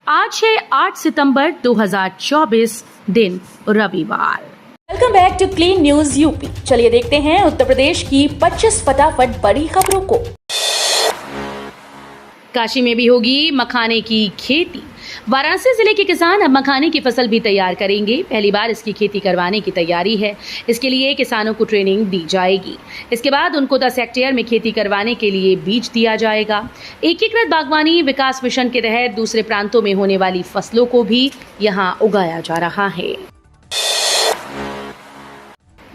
आज है 8 सितंबर 2024 दिन रविवार। Welcome back to clean news UP. चलिए देखते हैं उत्तर प्रदेश की 25 फटाफट बड़ी खबरों को। काशी में भी होगी मखाने की खेती। वाराणसी जिले के किसान अब मखाने की फसल भी तैयार करेंगे। पहली बार इसकी खेती करवाने की तैयारी है। इसके लिए किसानों को ट्रेनिंग दी जाएगी। इसके बाद उनको 10 हेक्टेयर में खेती करवाने के लिए बीज दिया जाएगा। एकीकृत बागवानी विकास मिशन के तहत दूसरे प्रांतों में होने वाली फसलों को भी यहां उगाया जा रहा है।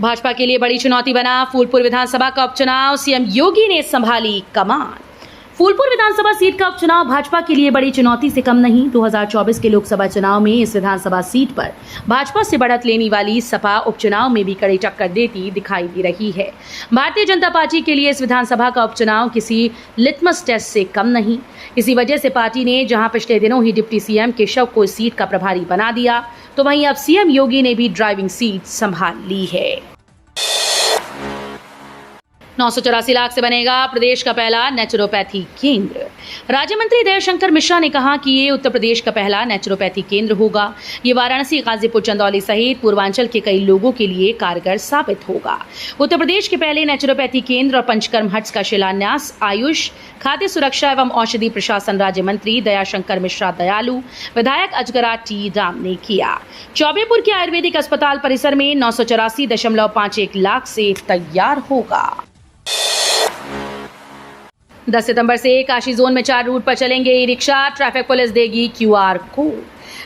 भाजपा के लिए बड़ी चुनौती बना फूलपुर विधानसभा का उपचुनाव। सीएम योगी ने संभाली कमान। फूलपुर विधानसभा सीट का उपचुनाव भाजपा के लिए बड़ी चुनौती से कम नहीं। 2024 के लोकसभा चुनाव में इस विधानसभा सीट पर भाजपा से बढ़त लेने वाली सपा उपचुनाव में भी कड़ी टक्कर देती दिखाई दे रही है। भारतीय जनता पार्टी के लिए इस विधानसभा का उपचुनाव किसी लिटमस टेस्ट से कम नहीं। इसी वजह से पार्टी ने जहां पिछले दिनों ही डिप्टी सीएम केशव को इस सीट का प्रभारी बना दिया, तो वहीं अब सीएम योगी ने भी ड्राइविंग सीट संभाल ली है। 984 लाख से बनेगा प्रदेश का पहला नेचुरोपैथी केंद्र। राज्य मंत्री दयाशंकर मिश्रा ने कहा कि ये उत्तर प्रदेश का पहला नेचुरोपैथी केंद्र होगा। ये वाराणसी, गाजीपुर, चंदौली सहित पूर्वांचल के कई लोगों के लिए कारगर साबित होगा। उत्तर प्रदेश के पहले नेचुरोपैथी केंद्र और पंचकर्म हट्स का शिलान्यास आयुष, खाद्य सुरक्षा एवं औषधि प्रशासन राज्य मंत्री दयाशंकर मिश्रा दयालु, विधायक अजगरा टी राम ने किया। चौबेपुर के आयुर्वेदिक अस्पताल परिसर में 984.51 लाख से तैयार होगा। 10 सितंबर से काशी जोन में 4 रूट पर चलेंगे ई रिक्शा। ट्रैफिक पुलिस देगी QR कोड।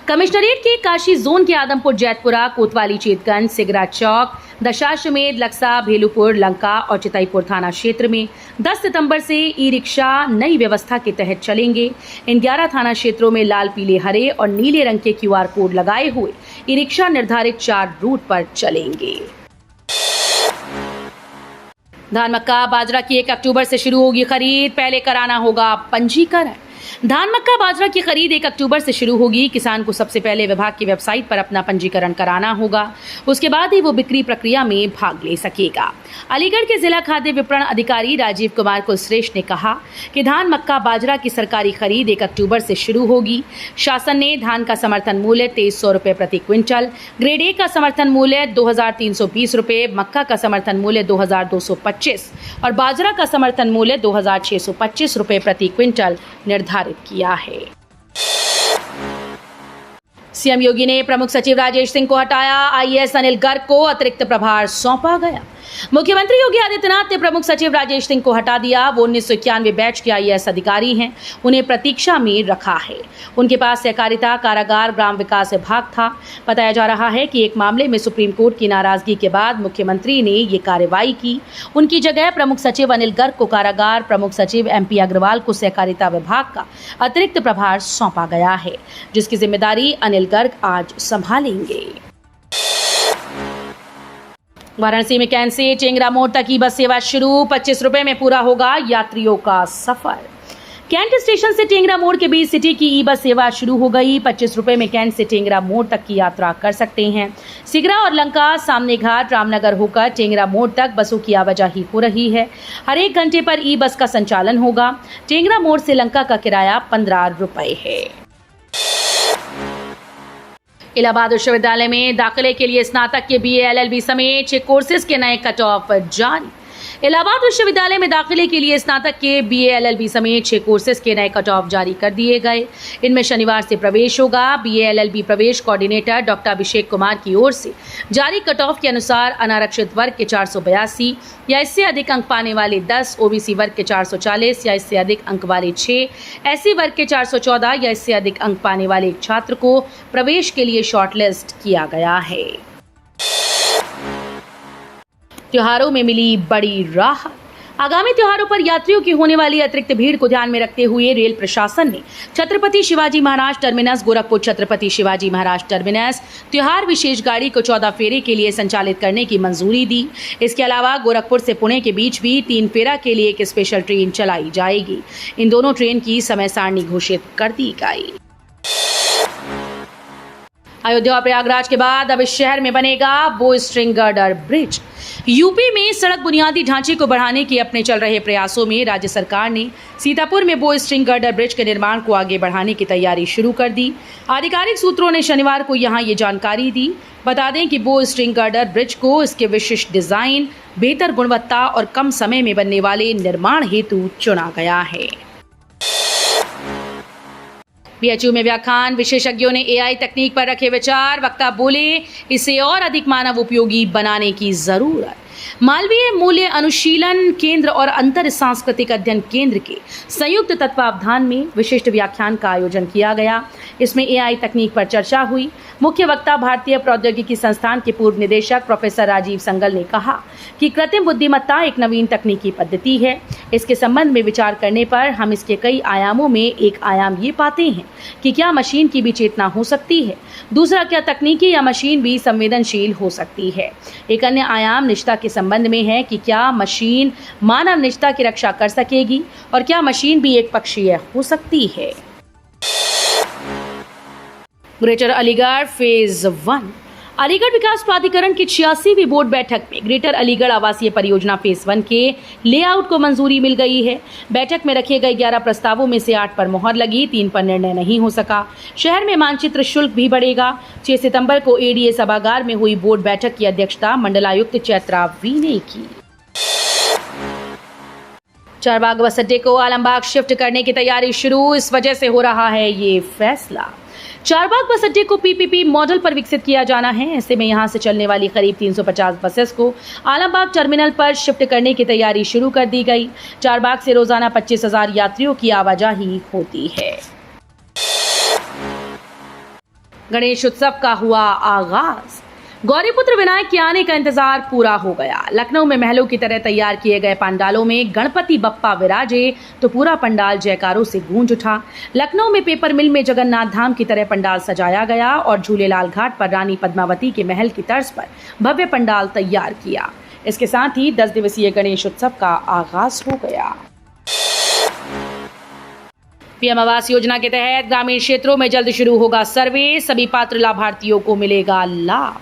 कमिश्नरेट के काशी जोन के आदमपुर, जैतपुरा, कोतवाली, चेतगंज, सिगरा चौक, दशाश्वमेध, लक्सा, भेलुपुर, लंका और चितईपुर थाना क्षेत्र में 10 सितंबर से ई रिक्शा नई व्यवस्था के तहत चलेंगे। इन 11 थाना क्षेत्रों में लाल, पीले, हरे और नीले रंग के QR कोड लगाए हुए ई रिक्शा निर्धारित 4 रूट पर चलेंगे। धान, मक्का, बाजरा की 1 अक्टूबर से शुरू होगी खरीद। पहले कराना होगा पंजीकरण। धान, मक्का, बाजरा की खरीद 1 अक्टूबर से शुरू होगी। किसान को सबसे पहले विभाग की वेबसाइट पर अपना पंजीकरण कराना होगा। उसके बाद ही वो बिक्री प्रक्रिया में भाग ले सकेगा। अलीगढ़ के जिला खाद्य विपणन अधिकारी राजीव कुमार कुलश्रेष्ठ ने कहा कि धान, मक्का, बाजरा की सरकारी खरीद 1 अक्टूबर से शुरू होगी। शासन ने धान का समर्थन मूल्य 2300 रुपये प्रति क्विंटल, ग्रेड ए का समर्थन मूल्य 2320 रुपये, मक्का का समर्थन मूल्य 2225 और बाजरा का समर्थन मूल्य 2625 रुपये प्रति क्विंटल निर्धारित किया है। सीएम योगी ने प्रमुख सचिव राजेश सिंह को हटाया। आईएएस अनिल गर्ग को अतिरिक्त प्रभार सौंपा गया। मुख्यमंत्री योगी आदित्यनाथ ने प्रमुख सचिव राजेश सिंह को हटा दिया। वो 1991 बैच के आईएएस अधिकारी हैं। उन्हें प्रतीक्षा में रखा है। उनके पास सहकारिता, कारागार, ग्राम विकास विभाग था। बताया जा रहा है कि एक मामले में सुप्रीम कोर्ट की नाराजगी के बाद मुख्यमंत्री ने ये कार्रवाई की। उनकी जगह प्रमुख सचिव अनिल गर्ग को कारागार, प्रमुख सचिव MP अग्रवाल को सहकारिता विभाग का अतिरिक्त प्रभार सौंपा गया है, जिसकी जिम्मेदारी अनिल गर्ग आज संभालेंगे। वाराणसी में कैंट से टेंगरा मोड़ तक की बस सेवा शुरू। 25 रुपए में पूरा होगा यात्रियों का सफर। कैंट स्टेशन से टेंगरा मोड़ के बीच सिटी की बस सेवा शुरू हो गई। 25 रुपए में कैंट से टेंगरा मोड़ तक की यात्रा कर सकते हैं। सिगरा और लंका, सामने घाट, रामनगर होकर टेंगरा मोड़ तक बसों की आवाजाही हो रही है। हर 1 घंटे पर बस का संचालन होगा। टेंगरा मोड़ से लंका का किराया 15 रुपए है। इलाहाबाद विश्वविद्यालय में दाखिले के लिए स्नातक के BA, LLB समेत 6 कोर्सेज के नए कट ऑफ जारी। इलाहाबाद विश्वविद्यालय में दाखिले के लिए स्नातक के BA, LLB समेत 6 कोर्सेज के नए कट ऑफ जारी कर दिए गए। इनमें शनिवार से प्रवेश होगा। BA, LLB प्रवेश कोऑर्डिनेटर डॉक्टर अभिषेक कुमार की ओर से जारी कट ऑफ के अनुसार अनारक्षित वर्ग के 482 या इससे अधिक अंक पाने वाले 10, OBC वर्ग के 440 या इससे अधिक अंक वाले 6, SC वर्ग के 414 या इससे अधिक अंक पाने वाले एक छात्र को प्रवेश के लिए शॉर्टलिस्ट किया गया है। त्योहारों में मिली बड़ी राहत। आगामी त्योहारों पर यात्रियों की होने वाली अतिरिक्त भीड़ को ध्यान में रखते हुए रेल प्रशासन ने छत्रपति शिवाजी महाराज टर्मिनस, गोरखपुर छत्रपति शिवाजी महाराज टर्मिनस त्योहार विशेष गाड़ी को 14 फेरे के लिए संचालित करने की मंजूरी दी। इसके अलावा गोरखपुर से पुणे के बीच भी 3 फेरा के लिए एक स्पेशल ट्रेन चलाई जाएगी। इन दोनों ट्रेन की समय सारणी घोषित कर दी गई। अयोध्या और प्रयागराज के बाद अब इस शहर में बनेगा बो स्ट्रिंग गर्डर ब्रिज। यूपी में सड़क बुनियादी ढांचे को बढ़ाने के अपने चल रहे प्रयासों में राज्य सरकार ने सीतापुर में बो स्ट्रिंग गर्डर ब्रिज के निर्माण को आगे बढ़ाने की तैयारी शुरू कर दी। आधिकारिक सूत्रों ने शनिवार को यहां ये जानकारी दी। बता दें कि बो स्ट्रिंग गर्डर ब्रिज को इसके विशिष्ट डिजाइन, बेहतर गुणवत्ता और कम समय में बनने वाले निर्माण हेतु चुना गया है। बीएचयू में व्याख्यान, विशेषज्ञों ने एआई तकनीक पर रखे विचार। वक्ता बोले, इसे और अधिक मानव उपयोगी बनाने की जरूरत। मालवीय मूल्य अनुशीलन केंद्र और अंतर सांस्कृतिक अध्ययन केंद्र के संयुक्त तत्वावधान में विशिष्ट व्याख्यान का आयोजन किया गया। इसमें एआई तकनीक पर चर्चा हुई। मुख्य वक्ता भारतीय प्रौद्योगिकी संस्थान के पूर्व निदेशक प्रोफेसर राजीव संगल ने कहा कि कृत्रिम बुद्धिमत्ता एक नवीन तकनीकी पद्धति है। इसके संबंध में विचार करने पर हम इसके कई आयामों में एक आयाम ये पाते हैं कि क्या मशीन की भी चेतना हो सकती है, दूसरा क्या तकनीकी या मशीन भी संवेदनशील हो सकती है। एक अन्य आयाम निजता के संबंध में है कि क्या मशीन मानव निजता की रक्षा कर सकेगी और क्या मशीन भी एक पक्षीय हो सकती है। Greater Aligarh phase 1। अलीगढ़ विकास प्राधिकरण की 86वीं बोर्ड बैठक में ग्रेटर अलीगढ़ आवासीय परियोजना फेज 1 के लेआउट को मंजूरी मिल गई है। बैठक में रखे गए 11 प्रस्तावों में से 8 पर मोहर लगी, 3 पर निर्णय नहीं हो सका। शहर में मानचित्र शुल्क भी बढ़ेगा। 6 सितंबर को एडीए सभागार में हुई बोर्ड बैठक की अध्यक्षता मंडलायुक्त चैत्रा वी ने की। चारबाग बस अड्डे को आलमबाग शिफ्ट करने की तैयारी शुरू, इस वजह से हो रहा है ये फैसला। चारबाग बस अड्डे को पीपीपी मॉडल पर विकसित किया जाना है। ऐसे में यहां से चलने वाली करीब 350 बसेस को आलमबाग टर्मिनल पर शिफ्ट करने की तैयारी शुरू कर दी गई। चारबाग से रोजाना 25,000 यात्रियों की आवाजाही होती है। गणेश उत्सव का हुआ आगाज। गौरीपुत्र विनायक के आने का इंतजार पूरा हो गया। लखनऊ में महलों की तरह तैयार किए गए पंडालों में गणपति बप्पा विराजे तो पूरा पंडाल जयकारों से गूंज उठा। लखनऊ में पेपर मिल में जगन्नाथ धाम की तरह पंडाल सजाया गया और झूलेलाल घाट पर रानी पद्मावती के महल की तर्ज पर भव्य पंडाल तैयार किया। इसके साथ ही 10 दिवसीय गणेश उत्सव का आगाज हो गया। पीएम आवास योजना के तहत ग्रामीण क्षेत्रों में जल्द शुरू होगा सर्वे, सभी पात्र लाभार्थियों को मिलेगा लाभ।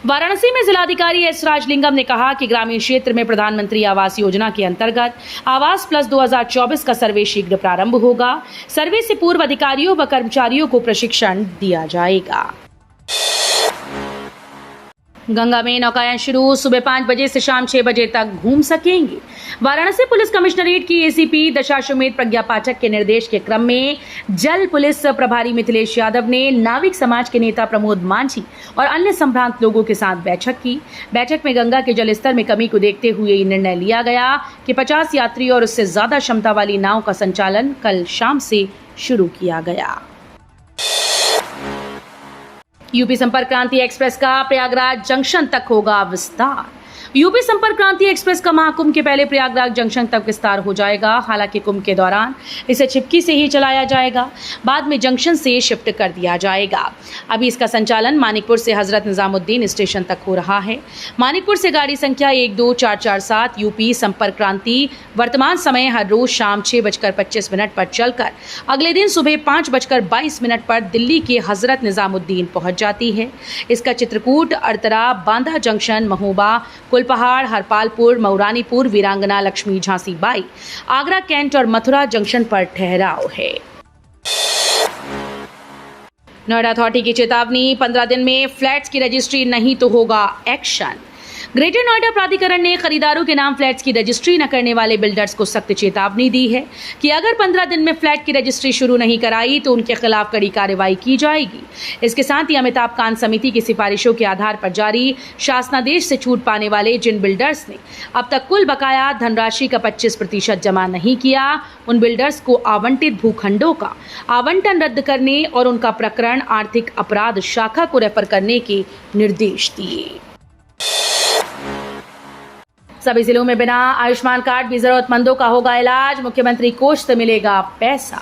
वाराणसी में जिलाधिकारी एस राजलिंगम ने कहा कि ग्रामीण क्षेत्र में प्रधानमंत्री आवास योजना के अंतर्गत आवास प्लस 2024 का सर्वे शीघ्र प्रारंभ होगा। सर्वे से पूर्व अधिकारियों व कर्मचारियों को प्रशिक्षण दिया जाएगा। गंगा में नौकायान शुरू, सुबह 5 बजे से शाम 6 बजे तक घूम सकेंगे। वाराणसी पुलिस कमिश्नरेट की एसीपी दशाश्वमेध प्रज्ञा पाठक के निर्देश के क्रम में जल पुलिस प्रभारी मिथिलेश यादव ने नाविक समाज के नेता प्रमोद मांझी और अन्य संभ्रांत लोगों के साथ बैठक की। बैठक में गंगा के जलस्तर में कमी को देखते हुए ये निर्णय लिया गया कि 50 यात्री और उससे ज्यादा क्षमता वाली नाव का संचालन कल शाम से शुरू किया गया। यूपी संपर्क क्रांति एक्सप्रेस का प्रयागराज जंक्शन तक होगा विस्तार। यूपी संपर्क क्रांति एक्सप्रेस का महाकुंभ के पहले प्रयागराज जंक्शन तक विस्तार हो जाएगा। हालांकि कुंभ के दौरान इसे छिपकी से ही चलाया जाएगा, बाद में जंक्शन से शिफ्ट कर दिया जाएगा। अभी इसका संचालन मानिकपुर से हजरत निजामुद्दीन स्टेशन तक हो रहा है। मानिकपुर से गाड़ी संख्या 12447 यूपी संपर्क क्रांति वर्तमान समय हर रोज शाम 6:25 पर चलकर अगले दिन सुबह 5:22 पर दिल्ली के हजरत निजामुद्दीन पहुंच जाती है। इसका चित्रकूट, अरतरा, बांदा जंक्शन, महोबा, कुलपहाड़, हरपालपुर, मऊरानीपुर, वीरांगना लक्ष्मी झांसी बाई, आगरा कैंट और मथुरा जंक्शन पर ठहराव है। नोएडा अथॉरिटी की चेतावनी, 15 दिन में फ्लैट्स की रजिस्ट्री नहीं तो होगा एक्शन। ग्रेटर नोएडा प्राधिकरण ने खरीदारों के नाम फ्लैट्स की रजिस्ट्री न करने वाले बिल्डर्स को सख्त चेतावनी दी है कि अगर 15 दिन में फ्लैट की रजिस्ट्री शुरू नहीं कराई तो उनके खिलाफ कड़ी कार्रवाई की जाएगी। इसके साथ ही अमिताभ कांत समिति की सिफारिशों के आधार पर जारी शासनादेश से छूट पाने वाले जिन बिल्डर्स ने अब तक कुल बकाया धनराशि का 25% जमा नहीं किया, उन बिल्डर्स को आवंटित भूखंडों का आवंटन रद्द करने और उनका प्रकरण आर्थिक अपराध शाखा को रेफर करने के निर्देश दिए। सभी जिलों में बिना आयुष्मान कार्ड भी जरूरतमंदों का होगा इलाज, मुख्यमंत्री कोष से मिलेगा पैसा।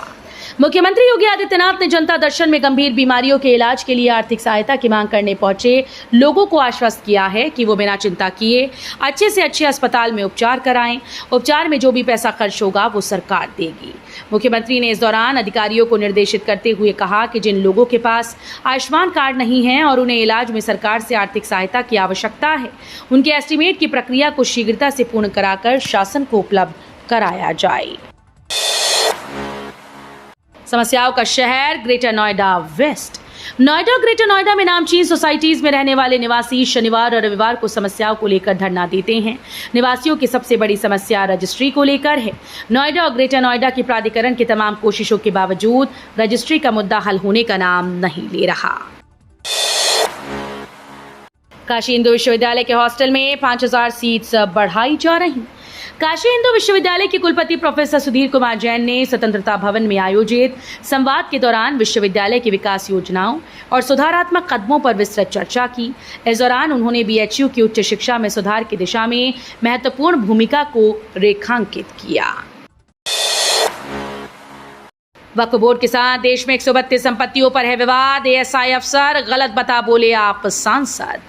मुख्यमंत्री योगी आदित्यनाथ ने जनता दर्शन में गंभीर बीमारियों के इलाज के लिए आर्थिक सहायता की मांग करने पहुंचे लोगों को आश्वस्त किया है कि वो बिना चिंता किए अच्छे से अच्छे अस्पताल में उपचार कराएं। उपचार में जो भी पैसा खर्च होगा वो सरकार देगी। मुख्यमंत्री ने इस दौरान अधिकारियों को निर्देशित करते हुए कहा कि जिन लोगों के पास आयुष्मान कार्ड नहीं है और उन्हें इलाज में सरकार से आर्थिक सहायता की आवश्यकता है, उनके एस्टीमेट की प्रक्रिया को शीघ्रता से पूर्ण कराकर शासन को उपलब्ध कराया जाए। समस्याओं का शहर Greater Noida West. Noida Greater Noida में नामचीन सोसाइटीज में रहने वाले निवासी शनिवार और रविवार को समस्याओं को लेकर धरना देते हैं। निवासियों की सबसे बड़ी समस्या रजिस्ट्री को लेकर है। नोएडा और ग्रेटर नोएडा की प्राधिकरण की तमाम कोशिशों के बावजूद रजिस्ट्री का मुद्दा हल होने का नाम नहीं ले रहा। काशी हिंदू विश्वविद्यालय के हॉस्टल में 5000 सीट्स बढ़ाई जा रही। काशी हिंदू विश्वविद्यालय के कुलपति प्रोफेसर सुधीर कुमार जैन ने स्वतंत्रता भवन में आयोजित संवाद के दौरान विश्वविद्यालय की विकास योजनाओं और सुधारात्मक कदमों पर विस्तृत चर्चा की। इस दौरान उन्होंने बीएचयू की उच्च शिक्षा में सुधार की दिशा में महत्वपूर्ण भूमिका को रेखांकित किया। वक्फ बोर्ड के साथ देश में 132 संपत्तियों पर है विवाद। एएसआई अफसर गलत बता बोले आप सांसद।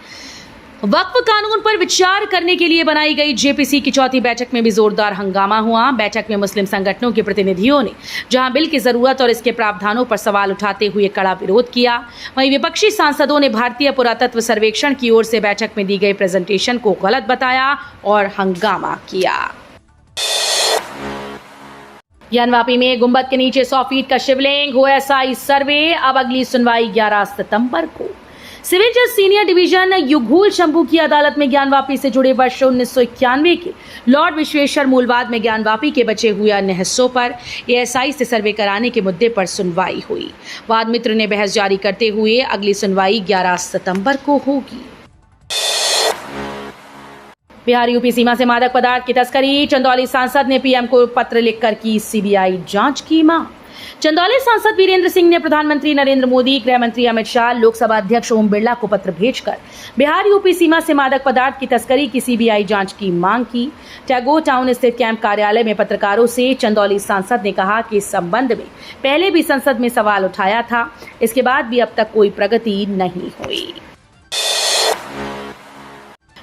वक्फ कानून पर विचार करने के लिए बनाई गई जेपीसी की चौथी बैठक में भी जोरदार हंगामा हुआ। बैठक में मुस्लिम संगठनों के प्रतिनिधियों ने जहां बिल की जरूरत और इसके प्रावधानों पर सवाल उठाते हुए कड़ा विरोध किया, वहीं विपक्षी सांसदों ने भारतीय पुरातत्व सर्वेक्षण की ओर से बैठक में दी गई प्रेजेंटेशन को गलत बताया और हंगामा किया। ज्ञानवापी में गुंबद के नीचे 100 फीट का शिवलिंग, ओएसआई सर्वे। अब अगली सुनवाई 11 सितंबर को। सिविल जज सीनियर डिवीजन युगूल शंभू की अदालत में ज्ञानवापी से जुड़े वर्ष 1991 के लॉर्ड विश्वेश्वर मूलवाद में ज्ञानवापी के बचे हुए अन्य हिस्सों पर एएसआई से सर्वे कराने के मुद्दे पर सुनवाई हुई। वाद मित्र ने बहस जारी करते हुए अगली सुनवाई 11 सितंबर को होगी। बिहार यूपी सीमा से मादक पदार्थ की तस्करी। चंदौली सांसद ने पीएम को पत्र लिखकर की सीबीआई जांच की मांग। चंदौली सांसद वीरेंद्र सिंह ने प्रधानमंत्री नरेंद्र मोदी, गृह मंत्री अमित शाह, लोकसभा अध्यक्ष ओम बिरला को पत्र भेजकर बिहार यूपी सीमा से मादक पदार्थ की तस्करी की सीबीआई जांच की मांग की। टैगोर टाउन स्थित कैंप कार्यालय में पत्रकारों से चंदौली सांसद ने कहा कि इस संबंध में पहले भी संसद में सवाल उठाया था, इसके बाद भी अब तक कोई प्रगति नहीं हुई।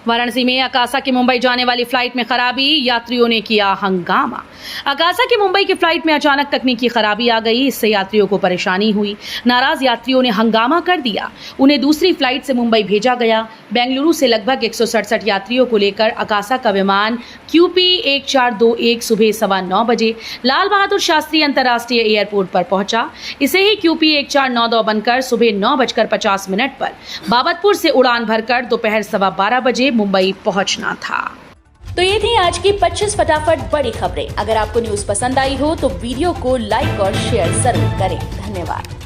वाराणसी में अकासा की मुंबई जाने वाली फ्लाइट में खराबी, यात्रियों ने किया हंगामा। अकासा की मुंबई की फ्लाइट में अचानक तकनीकी खराबी आ गई, इससे यात्रियों को परेशानी हुई। नाराज यात्रियों ने हंगामा कर दिया, उन्हें दूसरी फ्लाइट से मुंबई भेजा गया। बेंगलुरु से लगभग 167 यात्रियों को लेकर अकासा का विमान QP 1421 सुबह 9:15 बजे लाल बहादुर शास्त्री अंतर्राष्ट्रीय एयरपोर्ट पर पहुंचा। इसे ही QP 1492 बनकर सुबह 9:50 पर बाबतपुर से उड़ान भरकर दोपहर 12:15 बजे मुंबई पहुंचना था। तो ये थी आज की 25 फटाफट बड़ी खबरें। अगर आपको न्यूज पसंद आई हो तो वीडियो को लाइक और शेयर जरूर करें। धन्यवाद।